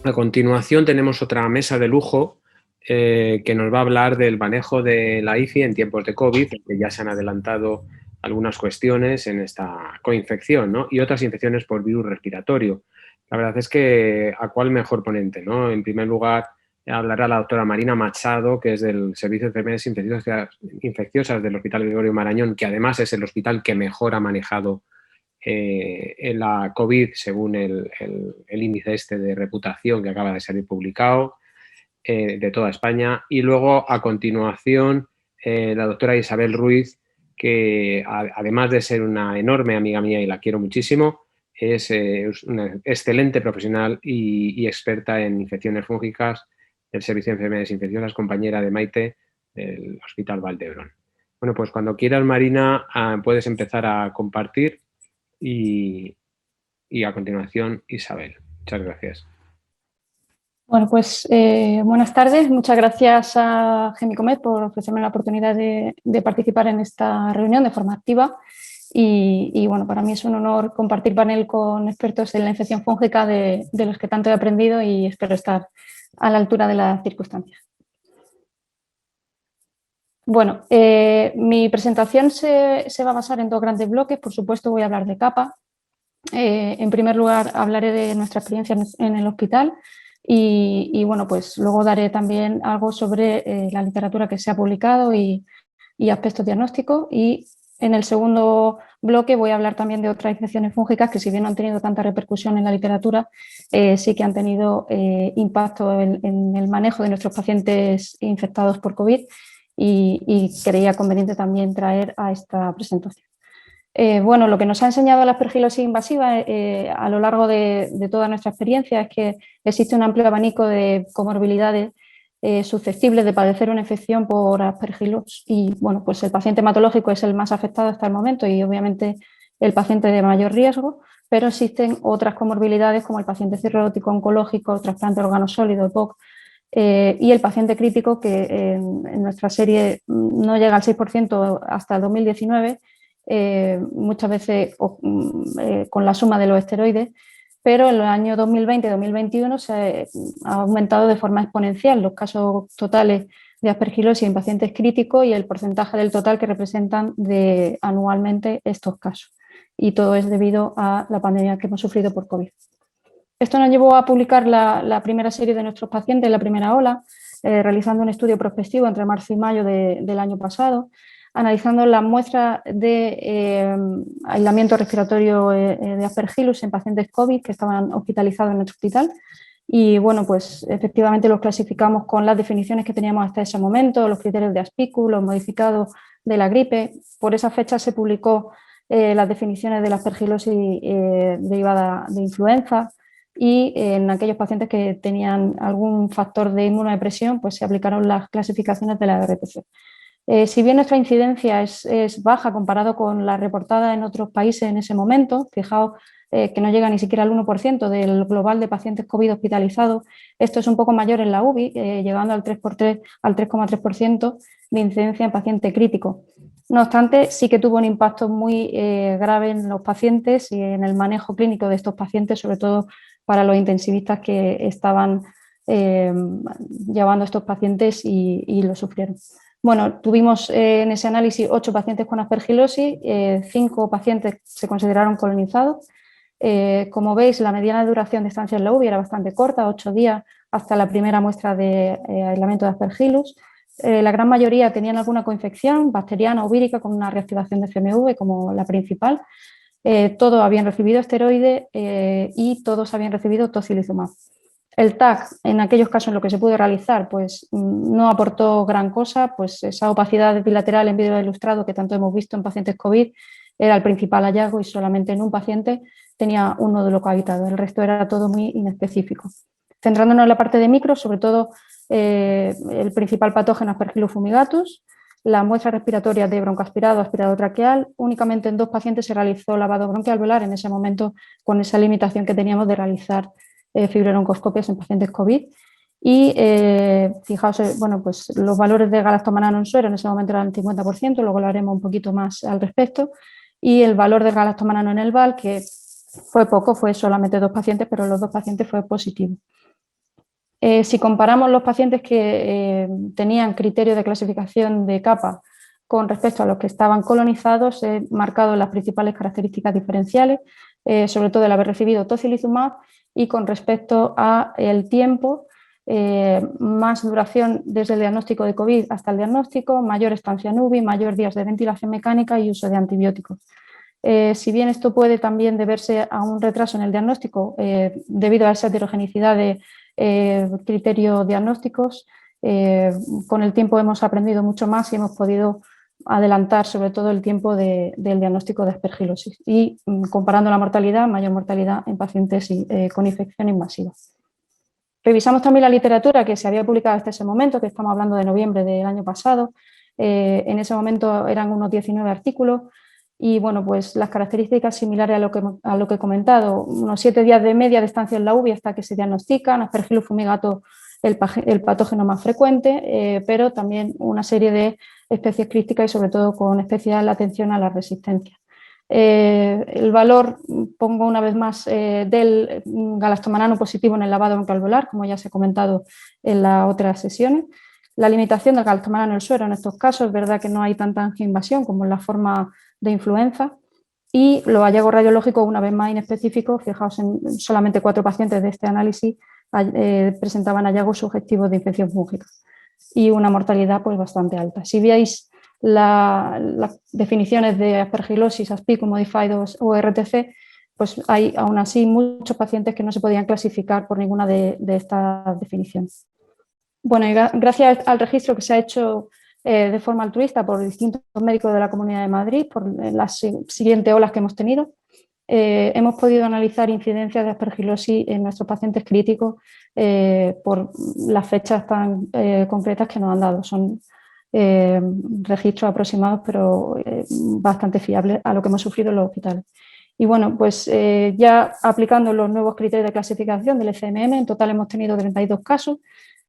A continuación tenemos otra mesa de lujo que nos va a hablar del manejo de la IFI en tiempos de COVID, que ya se han adelantado algunas cuestiones en esta coinfección, ¿no? Y otras infecciones por virus respiratorio. La verdad es que ¿a cuál mejor ponente, no? En primer lugar, hablará la doctora Marina Machado, que es del Servicio de Enfermedades Infecciosas del Hospital Gregorio Marañón, que además es el hospital que mejor ha manejado en la COVID, según el índice este de reputación que acaba de salir publicado, de toda España. Y luego, a continuación, la doctora Isabel Ruiz, que además de ser una enorme amiga mía y la quiero muchísimo, es una excelente profesional y experta en infecciones fúngicas del Servicio de Enfermedades Infecciosas, compañera de Maite del Hospital Valdebrón. Bueno, pues cuando quieras, Marina, puedes empezar a compartir y a continuación Isabel. Muchas gracias. Bueno, pues buenas tardes. Muchas gracias a Gemicomed por ofrecerme la oportunidad de participar en esta reunión de forma activa. Y bueno, para mí es un honor compartir panel con expertos en la infección fúngica de los que tanto he aprendido y espero estar a la altura de las circunstancias. Bueno, mi presentación se va a basar en dos grandes bloques. Por supuesto, voy a hablar de capa. En primer lugar, hablaré de nuestra experiencia en el hospital y bueno, pues luego daré también algo sobre la literatura que se ha publicado y aspectos diagnósticos. Y en el segundo bloque voy a hablar también de otras infecciones fúngicas que, si bien no han tenido tanta repercusión en la literatura, sí que han tenido impacto en el manejo de nuestros pacientes infectados por COVID y creía conveniente también traer a esta presentación. Bueno, lo que nos ha enseñado la aspergilosis invasiva a lo largo de toda nuestra experiencia es que existe un amplio abanico de comorbilidades susceptibles de padecer una infección por aspergilosis y bueno, pues el paciente hematológico es el más afectado hasta el momento y obviamente el paciente de mayor riesgo, pero existen otras comorbilidades como el paciente cirrótico, oncológico, trasplante de órganos sólidos, EPOC, y el paciente crítico, que en nuestra serie no llega al 6% hasta el 2019, muchas veces con la suma de los esteroides, pero en los años 2020 y 2021 se ha aumentado de forma exponencial los casos totales de aspergilosis en pacientes críticos y el porcentaje del total que representan anualmente estos casos. Y todo es debido a la pandemia que hemos sufrido por COVID. Esto nos llevó a publicar la primera serie de nuestros pacientes, la primera ola, realizando un estudio prospectivo entre marzo y mayo del año pasado, analizando las muestras de aislamiento respiratorio de aspergillus en pacientes COVID que estaban hospitalizados en nuestro hospital. Y bueno, pues efectivamente los clasificamos con las definiciones que teníamos hasta ese momento, los criterios de ASPICU, los modificados de la gripe. Por esa fecha se publicó las definiciones de la aspergilosis derivada de influenza, y en aquellos pacientes que tenían algún factor de inmunodepresión, pues se aplicaron las clasificaciones de la RPC. Si bien nuestra incidencia es baja comparado con la reportada en otros países en ese momento, fijaos que no llega ni siquiera al 1% del global de pacientes COVID hospitalizados, esto es un poco mayor en la UBI, llegando al 3,3% de incidencia en paciente crítico. No obstante, sí que tuvo un impacto muy grave en los pacientes y en el manejo clínico de estos pacientes, sobre todo para los intensivistas que estaban llevando a estos pacientes y lo sufrieron. Bueno, tuvimos en ese análisis 8 pacientes con aspergilosis, 5 pacientes se consideraron colonizados. Como veis, la mediana duración de estancia en la UBI era bastante corta, 8 días hasta la primera muestra de aislamiento de aspergillus. La gran mayoría tenían alguna coinfección bacteriana o vírica con una reactivación de CMV como la principal. Todos habían recibido esteroides y todos habían recibido tocilizumab. El TAC, en aquellos casos en los que se pudo realizar, pues no aportó gran cosa, pues esa opacidad bilateral en vídeo ilustrado que tanto hemos visto en pacientes COVID era el principal hallazgo y solamente en un paciente tenía un nódulo cohabitado, el resto era todo muy inespecífico. Centrándonos en la parte de micro, sobre todo el principal patógeno Aspergillus fumigatus, la muestra respiratoria de broncoaspirado, aspirado traqueal, únicamente en 2 pacientes se realizó lavado bronquialveolar en ese momento con esa limitación que teníamos de realizar fibrobroncoscopias en pacientes COVID. Y fijaos, bueno, pues los valores de galactomanano en suero en ese momento eran el 50%, luego lo haremos un poquito más al respecto, y el valor del galactomanano en el VAL, que fue poco, fue solamente 2 pacientes, pero los 2 pacientes fue positivo. Si comparamos los pacientes que tenían criterio de clasificación de capa con respecto a los que estaban colonizados, he marcado las principales características diferenciales, sobre todo el haber recibido tocilizumab, y con respecto al tiempo, más duración desde el diagnóstico de COVID hasta el diagnóstico, mayor estancia en UBI, mayor días de ventilación mecánica y uso de antibióticos. Si bien esto puede también deberse a un retraso en el diagnóstico debido a esa heterogeneidad de criterios diagnósticos, con el tiempo hemos aprendido mucho más y hemos podido adelantar sobre todo el tiempo del diagnóstico de aspergilosis y comparando la mortalidad, mayor mortalidad en pacientes con infección invasiva. Revisamos también la literatura que se había publicado hasta ese momento, que estamos hablando de noviembre del año pasado. En ese momento eran unos 19 artículos y bueno, pues las características similares a lo que he comentado, unos 7 días de media de estancia en la UBI hasta que se diagnostican, Aspergillus fumigato el patógeno más frecuente, pero también una serie de especies críticas y sobre todo con especial atención a la resistencia. El valor, pongo una vez más, del galastomanano positivo en el lavado broncoalveolar, como ya se ha comentado en las otras sesiones. La limitación del galastomanano en el suero en estos casos, es verdad que no hay tanta angioinvasión como en la forma de influenza. Y los hallazgos radiológicos, una vez más inespecíficos, fijaos en solamente 4 pacientes de este análisis presentaban hallazgos sugestivos de infección fúngica y una mortalidad pues bastante alta. Si veis las definiciones de aspergilosis, ASPIC, Modified o RTC, pues hay aún así muchos pacientes que no se podían clasificar por ninguna de estas definiciones. Bueno, y gracias al registro que se ha hecho de forma altruista por distintos médicos de la Comunidad de Madrid, por las siguientes olas que hemos tenido, hemos podido analizar incidencias de aspergilosis en nuestros pacientes críticos por las fechas tan concretas que nos han dado. Son registros aproximados, pero bastante fiables a lo que hemos sufrido en los hospitales. Y bueno, pues ya aplicando los nuevos criterios de clasificación del FMM, en total hemos tenido 32 casos,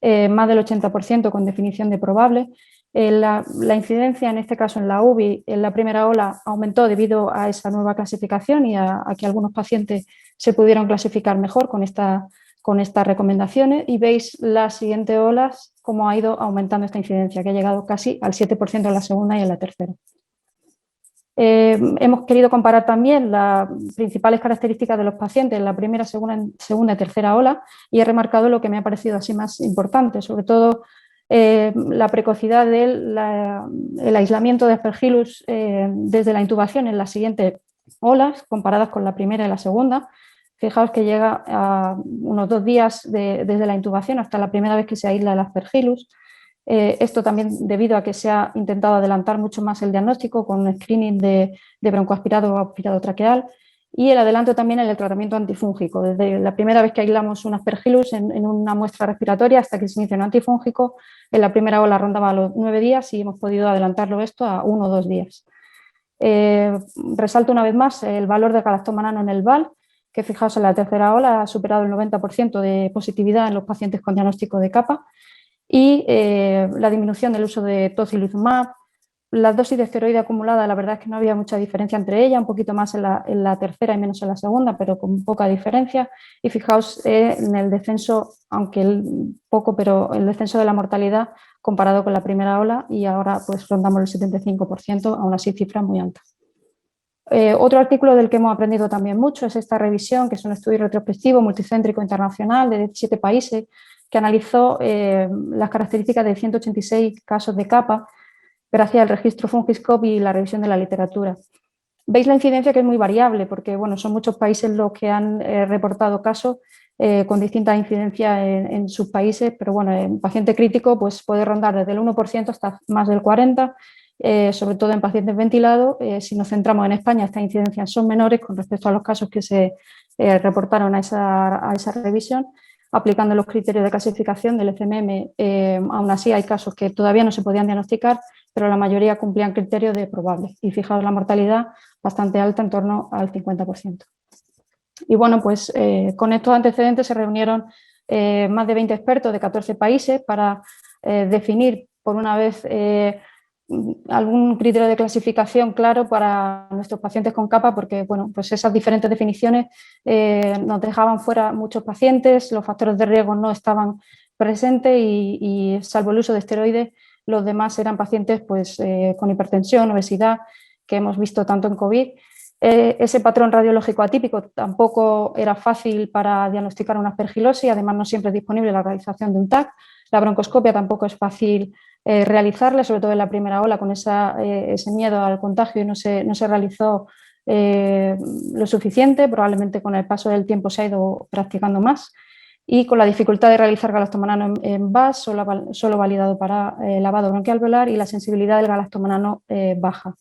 más del 80% con definición de probable. La incidencia, en este caso en la UBI, en la primera ola aumentó debido a esa nueva clasificación y a que algunos pacientes se pudieron clasificar mejor con estas recomendaciones, y veis las siguientes olas cómo ha ido aumentando esta incidencia, que ha llegado casi al 7% en la segunda y en la tercera. Hemos querido comparar también las principales características de los pacientes en la primera, segunda y tercera ola, y he remarcado lo que me ha parecido así más importante, sobre todo la precocidad del aislamiento de Aspergillus desde la intubación en las siguientes olas, comparadas con la primera y la segunda. Fijaos que llega a unos 2 días desde la intubación hasta la primera vez que se aísla el Aspergillus. Esto también debido a que se ha intentado adelantar mucho más el diagnóstico con screening de broncoaspirado o aspirado traqueal, y el adelanto también en el tratamiento antifúngico. Desde la primera vez que aislamos un Aspergillus en una muestra respiratoria hasta que se inicia un antifúngico, en la primera ola rondaba los 9 días y hemos podido adelantarlo esto a 1 o 2 días. Resalto una vez más el valor de galastomanano en el VAL, que fijaos en la tercera ola ha superado el 90% de positividad en los pacientes con diagnóstico de capa, y la disminución del uso de tocilizumab. Las dosis de esteroide acumulada, la verdad es que no había mucha diferencia entre ellas, un poquito más en la tercera y menos en la segunda, pero con poca diferencia. Y fijaos en el descenso, aunque poco, pero el descenso de la mortalidad comparado con la primera ola, y ahora pues rondamos el 75%, aún así cifras muy altas. Otro artículo del que hemos aprendido también mucho es esta revisión, que es un estudio retrospectivo multicéntrico internacional de 17 países, que analizó las características de 186 casos de capa gracias al registro Fungiscope y la revisión de la literatura. Veis la incidencia, que es muy variable, porque bueno, son muchos países los que han reportado casos con distintas incidencias en sus países, pero bueno, en paciente crítico pues puede rondar desde el 1% hasta más del 40%, sobre todo en pacientes ventilados. Si nos centramos en España, estas incidencias son menores con respecto a los casos que se reportaron a esa revisión. Aplicando los criterios de clasificación del FMM, aún así hay casos que todavía no se podían diagnosticar, pero la mayoría cumplían criterios de probable. Y fijaos la mortalidad bastante alta, en torno al 50%. Y bueno, pues con estos antecedentes se reunieron más de 20 expertos de 14 países para definir por una vez algún criterio de clasificación claro para nuestros pacientes con capa, porque bueno, pues esas diferentes definiciones nos dejaban fuera muchos pacientes, los factores de riesgo no estaban presentes y salvo el uso de esteroides, los demás eran pacientes pues, con hipertensión, obesidad, que hemos visto tanto en COVID. Ese patrón radiológico atípico tampoco era fácil para diagnosticar una aspergilosis, además no siempre es disponible la realización de un TAC. La broncoscopia tampoco es fácil realizarla, sobre todo en la primera ola, con ese miedo al contagio, y no se realizó lo suficiente. Probablemente con el paso del tiempo se ha ido practicando más, y con la dificultad de realizar galactomanano en VAS, solo validado para lavado bronquial alveolar, y la sensibilidad del galactomanano baja.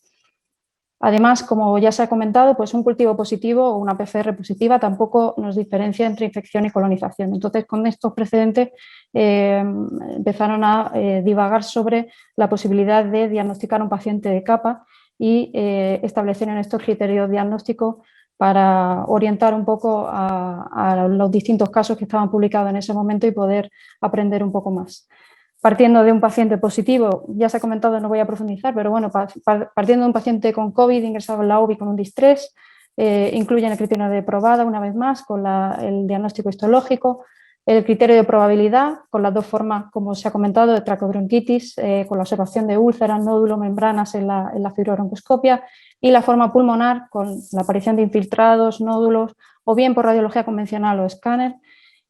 Además, como ya se ha comentado, pues un cultivo positivo o una PCR positiva tampoco nos diferencia entre infección y colonización. Entonces, con estos precedentes empezaron a divagar sobre la posibilidad de diagnosticar a un paciente de capa y establecieron estos criterios diagnósticos para orientar un poco a los distintos casos que estaban publicados en ese momento y poder aprender un poco más. Partiendo de un paciente positivo, ya se ha comentado, no voy a profundizar, pero bueno, partiendo de un paciente con COVID ingresado en la UBI con un distrés, incluyen el criterio de probada, una vez más, con el diagnóstico histológico, el criterio de probabilidad, con las dos formas, como se ha comentado, de tracobronquitis, con la observación de úlceras, nódulos, membranas en la fibrobroncoscopia, y la forma pulmonar, con la aparición de infiltrados, nódulos, o bien por radiología convencional o escáner,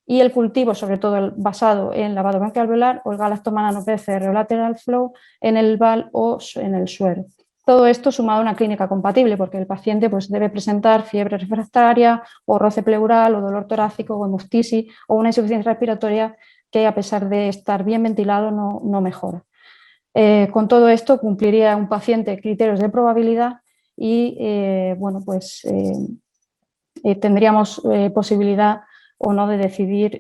y el cultivo, sobre todo basado en lavado bronquial alveolar o el galactomanano PCR o lateral flow en el BAL o en el suero. Todo esto sumado a una clínica compatible, porque el paciente pues, debe presentar fiebre refractaria o roce pleural o dolor torácico o hemostasis o una insuficiencia respiratoria que, a pesar de estar bien ventilado, no mejora. Con todo esto cumpliría un paciente criterios de probabilidad y bueno, pues, tendríamos posibilidad o no de decidir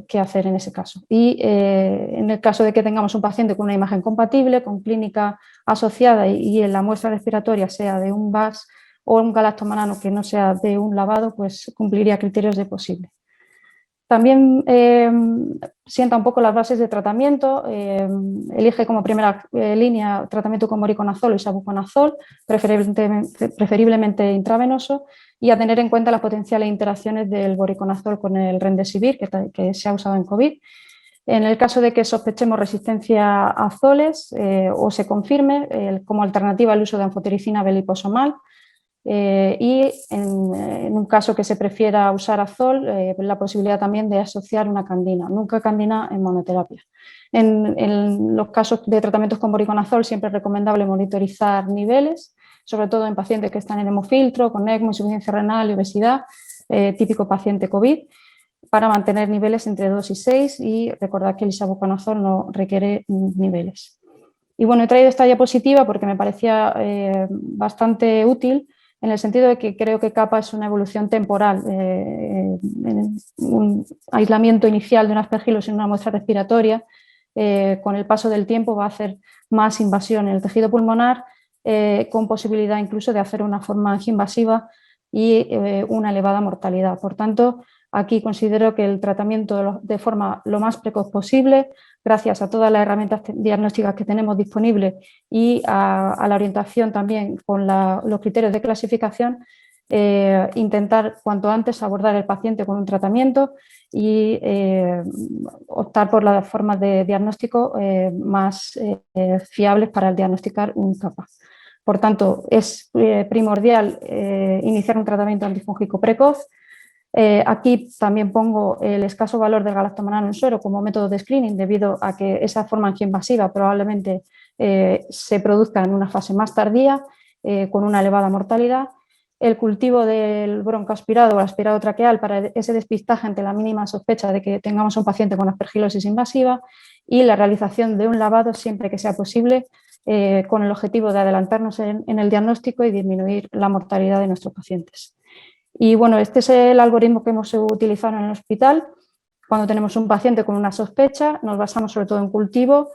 qué hacer en ese caso. Y en el caso de que tengamos un paciente con una imagen compatible, con clínica asociada y en la muestra respiratoria sea de un VAS o un galactomanano que no sea de un lavado, pues cumpliría criterios de posible. También sienta un poco las bases de tratamiento, elige como primera línea tratamiento con voriconazol o isavuconazol, preferiblemente intravenoso, y a tener en cuenta las potenciales interacciones del voriconazol con el remdesivir, que se ha usado en COVID. En el caso de que sospechemos resistencia a azoles o se confirme, como alternativa al uso de anfotericina B liposomal, y en un caso que se prefiera usar azol, la posibilidad también de asociar una candina, nunca candina en monoterapia. En los casos de tratamientos con voriconazol siempre es recomendable monitorizar niveles, sobre todo en pacientes que están en hemofiltro, con ECMO, insuficiencia renal y obesidad, típico paciente COVID, para mantener niveles entre 2 y 6, y recordar que el isavuconazol no requiere niveles. Y bueno, he traído esta diapositiva porque me parecía bastante útil, en el sentido de que creo que capa es una evolución temporal, un aislamiento inicial de una aspergilosis en una muestra respiratoria, con el paso del tiempo va a hacer más invasión en el tejido pulmonar, con posibilidad incluso de hacer una forma angiinvasiva y una elevada mortalidad. Por tanto, aquí considero que el tratamiento de forma lo más precoz posible, gracias a todas las herramientas diagnósticas que tenemos disponibles y a la orientación también con los criterios de clasificación, intentar cuanto antes abordar el paciente con un tratamiento y optar por las formas de diagnóstico más fiables para diagnosticar un capa. Por tanto, es primordial iniciar un tratamiento antifúngico precoz. Aquí también pongo el escaso valor del galactomanano en suero como método de screening, debido a que esa forma angiinvasiva probablemente se produzca en una fase más tardía, con una elevada mortalidad. El cultivo del broncoaspirado o aspirado traqueal para ese despistaje ante la mínima sospecha de que tengamos un paciente con aspergilosis invasiva, y la realización de un lavado siempre que sea posible, con el objetivo de adelantarnos en el diagnóstico y disminuir la mortalidad de nuestros pacientes. Y bueno, este es el algoritmo que hemos utilizado en el hospital. Cuando tenemos un paciente con una sospecha, nos basamos sobre todo en cultivo,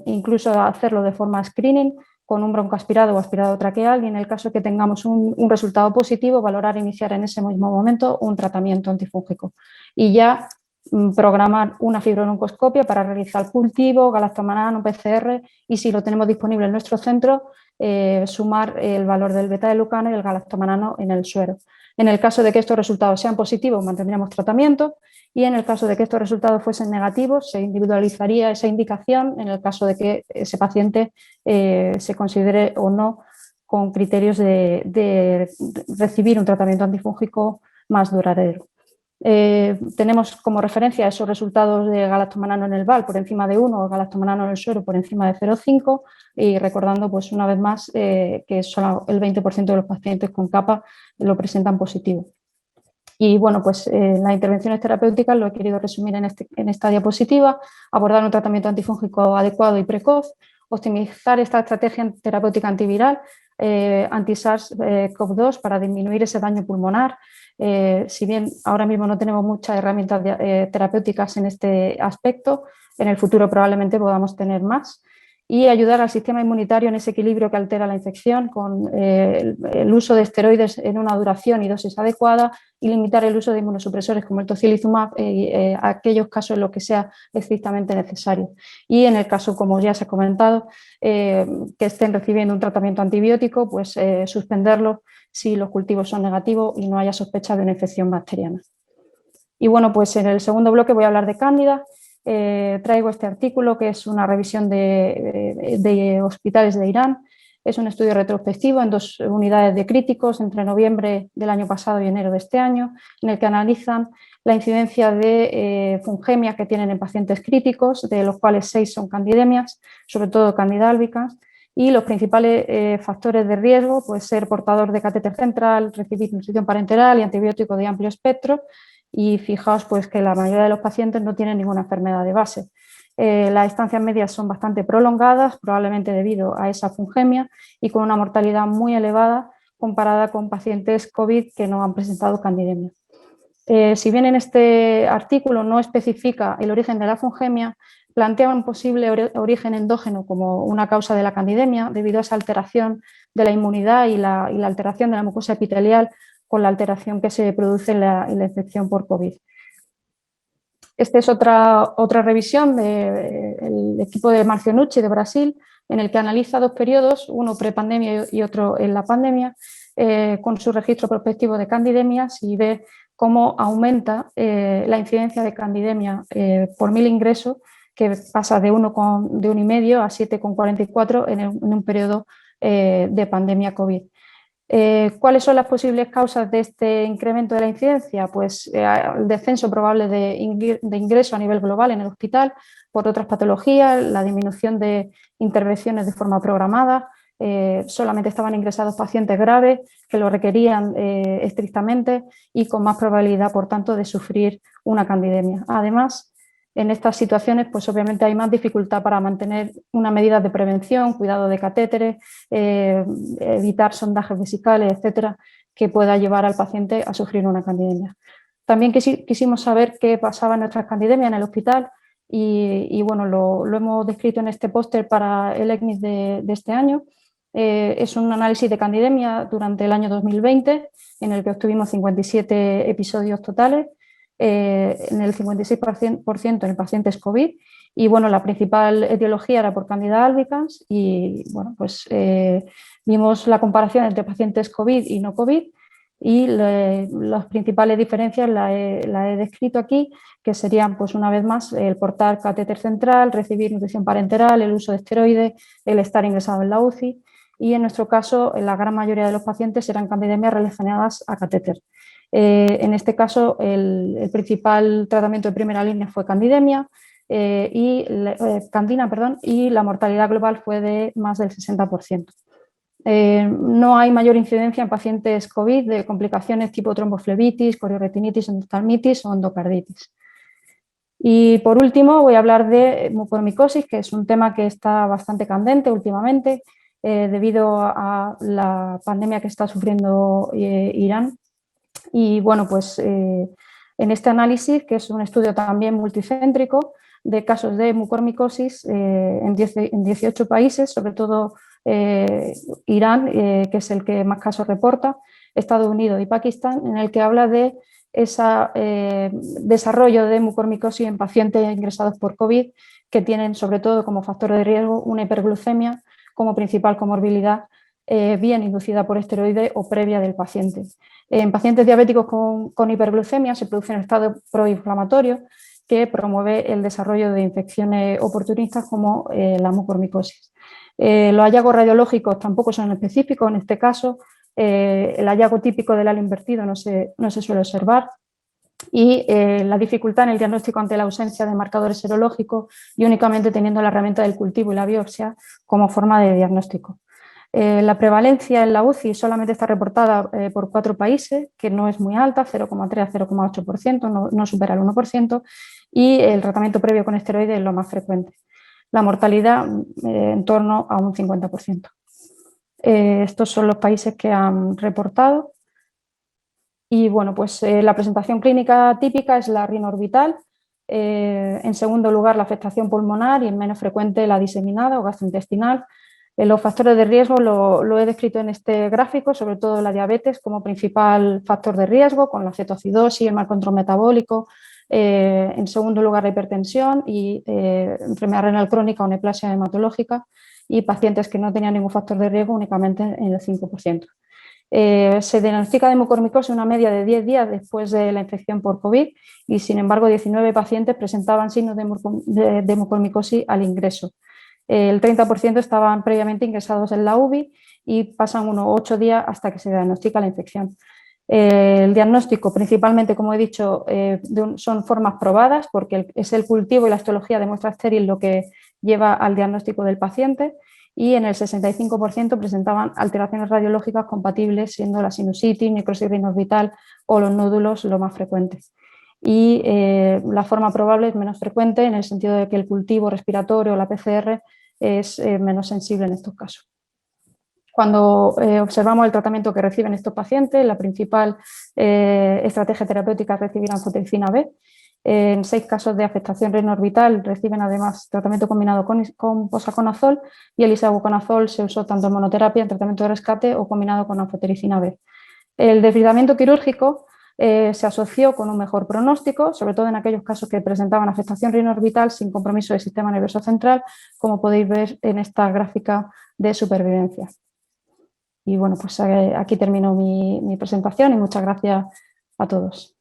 incluso hacerlo de forma screening con un broncoaspirado o aspirado traqueal, y en el caso de que tengamos un resultado positivo, valorar iniciar en ese mismo momento un tratamiento antifúngico. Y ya programar una fibrononcoscopia para realizar cultivo, galactomanano, PCR y si lo tenemos disponible en nuestro centro, sumar el valor del beta-glucano y el galactomanano en el suero. En el caso de que estos resultados sean positivos, mantendríamos tratamiento y en el caso de que estos resultados fuesen negativos, se individualizaría esa indicación en el caso de que ese paciente se considere o no con criterios de recibir un tratamiento antifúngico más duradero. Tenemos como referencia esos resultados de galactomanano en el BAL por encima de 1 o galactomanano en el suero por encima de 0,5 y recordando pues una vez más que solo el 20% de los pacientes con capa lo presentan positivo. Y bueno, pues las intervenciones terapéuticas lo he querido resumir en esta diapositiva, abordar un tratamiento antifúngico adecuado y precoz, optimizar esta estrategia terapéutica antiviral, anti-SARS-CoV-2 para disminuir ese daño pulmonar. Si bien ahora mismo no tenemos muchas herramientas terapéuticas en este aspecto, en el futuro probablemente podamos tener más. Y ayudar al sistema inmunitario en ese equilibrio que altera la infección con el uso de esteroides en una duración y dosis adecuada y limitar el uso de inmunosupresores como el tocilizumab en aquellos casos en los que sea estrictamente necesario. Y en el caso, como ya se ha comentado, que estén recibiendo un tratamiento antibiótico, pues suspenderlo si los cultivos son negativos y no haya sospecha de una infección bacteriana. Y bueno, pues en el segundo bloque voy a hablar de Cándida. Traigo este artículo que es una revisión de hospitales de Irán. Es un estudio retrospectivo en 2 unidades de críticos entre noviembre del año pasado y enero de este año, en el que analizan la incidencia de fungemias que tienen en pacientes críticos, de los cuales 6 son candidemias, sobre todo Candida albicans, y los principales factores de riesgo, pues ser portador de catéter central, recibir nutrición parenteral y antibiótico de amplio espectro. Y fijaos pues, que la mayoría de los pacientes no tienen ninguna enfermedad de base. Las estancias medias son bastante prolongadas, probablemente debido a esa fungemia y con una mortalidad muy elevada comparada con pacientes COVID que no han presentado candidemia. Si bien en este artículo no especifica el origen de la fungemia, plantea un posible origen endógeno como una causa de la candidemia debido a esa alteración de la inmunidad y la alteración de la mucosa epitelial con la alteración que se produce en la infección por COVID. Esta es otra revisión del equipo de Marcionucci de Brasil, en el que analiza 2 periodos, uno prepandemia y otro en la pandemia, con su registro prospectivo de candidemias y ve cómo aumenta la incidencia de candidemia por 1000 ingresos, que pasa de 1,5 a 7,44 en un periodo de pandemia COVID. ¿Cuáles son las posibles causas de este incremento de la incidencia? Pues el descenso probable de ingreso a nivel global en el hospital por otras patologías, la disminución de intervenciones de forma programada, solamente estaban ingresados pacientes graves que lo requerían estrictamente y con más probabilidad, por tanto, de sufrir una candidemia. Además, en estas situaciones, pues obviamente hay más dificultad para mantener unas medidas de prevención, cuidado de catéteres, evitar sondajes vesicales, etcétera, que pueda llevar al paciente a sufrir una candidemia. También quisimos saber qué pasaba en nuestras candidemias en el hospital y bueno, lo hemos descrito en este póster para el ECNIS de este año. Es un análisis de candidemia durante el año 2020 en el que obtuvimos 57 episodios totales. En el 56% en pacientes COVID y bueno, la principal etiología era por Candida albicans y bueno, pues vimos la comparación entre pacientes COVID y no COVID y las principales diferencias la he descrito aquí, que serían pues una vez más el portar catéter central, recibir nutrición parenteral, el uso de esteroides, el estar ingresado en la UCI y en nuestro caso en la gran mayoría de los pacientes eran candidemias relacionadas a catéter. En este caso, el principal tratamiento de primera línea fue candidemia candina, y la mortalidad global fue de más del 60%. No hay mayor incidencia en pacientes COVID de complicaciones tipo tromboflebitis, corioretinitis, endoftalmitis o endocarditis. Y por último voy a hablar de mucormicosis, que es un tema que está bastante candente últimamente debido a la pandemia que está sufriendo Irán. Y bueno, pues en este análisis, que es un estudio también multicéntrico de casos de mucormicosis en 18 países, sobre todo Irán, que es el que más casos reporta, Estados Unidos y Pakistán, en el que habla de ese desarrollo de mucormicosis en pacientes ingresados por COVID que tienen sobre todo como factor de riesgo una hiperglucemia como principal comorbilidad bien inducida por esteroides o previa del paciente. En pacientes diabéticos con hiperglucemia se produce un estado proinflamatorio que promueve el desarrollo de infecciones oportunistas como la mucormicosis. Los hallazgos radiológicos tampoco son específicos en este caso. El hallazgo típico del halo invertido no se suele observar y la dificultad en el diagnóstico ante la ausencia de marcadores serológicos y únicamente teniendo la herramienta del cultivo y la biopsia como forma de diagnóstico. La prevalencia en la UCI solamente está reportada por 4 países, que no es muy alta, 0,3 a 0,8%, no supera el 1%, y el tratamiento previo con esteroides es lo más frecuente. La mortalidad en torno a un 50%. Estos son los países que han reportado. Y bueno, pues la presentación clínica típica es la rinorbital. En segundo lugar, la afectación pulmonar y en menos frecuente la diseminada o gastrointestinal. Los factores de riesgo lo he descrito en este gráfico, sobre todo la diabetes como principal factor de riesgo, con la cetoacidosis, el mal control metabólico. En segundo lugar, la hipertensión y enfermedad renal crónica o neoplasia hematológica, y pacientes que no tenían ningún factor de riesgo únicamente en el 5%. Se diagnostica de mucormicosis una media de 10 días después de la infección por COVID y, sin embargo, 19 pacientes presentaban signos de mucormicosis al ingreso. El 30% estaban previamente ingresados en la UBI y pasan unos 8 días hasta que se diagnostica la infección. El diagnóstico, principalmente, como he dicho, son formas probadas porque es el cultivo y la histología de muestra estéril lo que lleva al diagnóstico del paciente, y en el 65% presentaban alteraciones radiológicas compatibles, siendo la sinusitis, necrosis rinorbital o los nódulos lo más frecuentes. Y la forma probable es menos frecuente en el sentido de que el cultivo respiratorio o la PCR es menos sensible en estos casos. Cuando observamos el tratamiento que reciben estos pacientes, la principal estrategia terapéutica es recibir anfotericina B. En 6 casos de afectación rinorbital reciben además tratamiento combinado con posaconazol, y el isavuconazol se usó tanto en monoterapia, en tratamiento de rescate o combinado con anfotericina B. El desbridamiento quirúrgico se asoció con un mejor pronóstico, sobre todo en aquellos casos que presentaban afectación rinorbital sin compromiso del sistema nervioso central, como podéis ver en esta gráfica de supervivencia. Y bueno, pues aquí termino mi presentación y muchas gracias a todos.